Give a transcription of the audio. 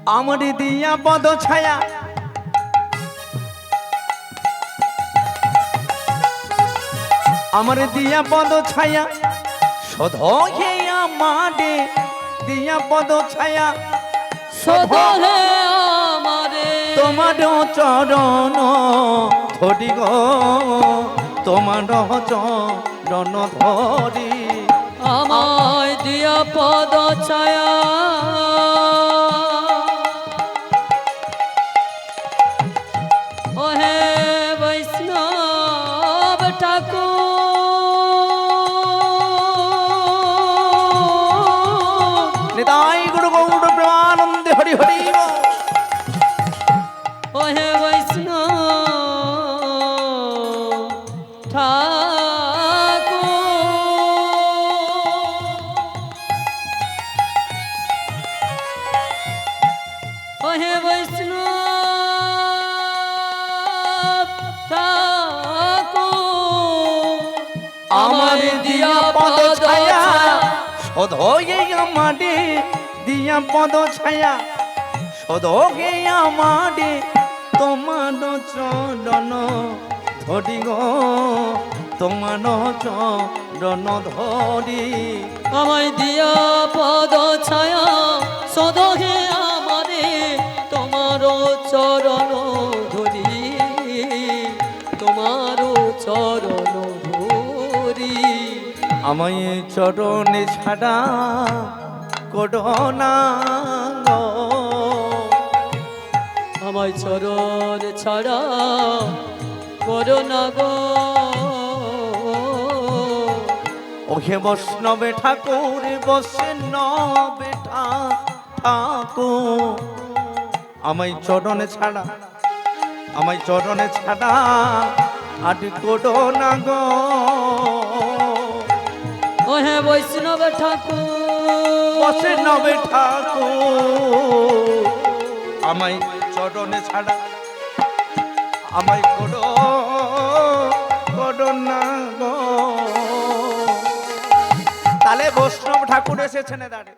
আমারি দিয়া পদ ছায়া আমার দিয়া পদ ছায়া সধো হে আমারে দিয়া পদ ছায়া সধো হে আমারে তোমার চরণ ধরি গো তোমার চরণ ধরি আমায় দিয়া পদ ছায়া ওহে বৈষ্ণব ঠাকুর নিতাই গুরু গৌর প্রেমানন্দে হরি হরি ওহে বৈষ্ণব ঠাকুর ওহে বৈষ্ণব আমার দিয়া পদ ছায়া সদয়ে আমারে দিয়া পদ ছায়া সদয়ে আমারে তোমার চরণ ধরি গো তোমার চরণ ধরি আমায় দিয়া পদ ছায়া সদহে আমারে তোমার চরণ ধরি তোমার চরণ ধরি আমায় চরণে ছাড়া করোনা গো আমায় চরণ ছাড়া করো না গো ওহে বৈষ্ণবে ঠাকুর বৈষ্ণবে ঠাকুর আমায় চরণে ছাড়া আর করোনা গো ওহে বৈষ্ণব ঠাকুর বৈষ্ণবে ঠাকুর আমায় চরণে ছাড়া আমায় করোনা গো তাহলে বৈষ্ণব ঠাকুর এসেছেন দাঁড়ে।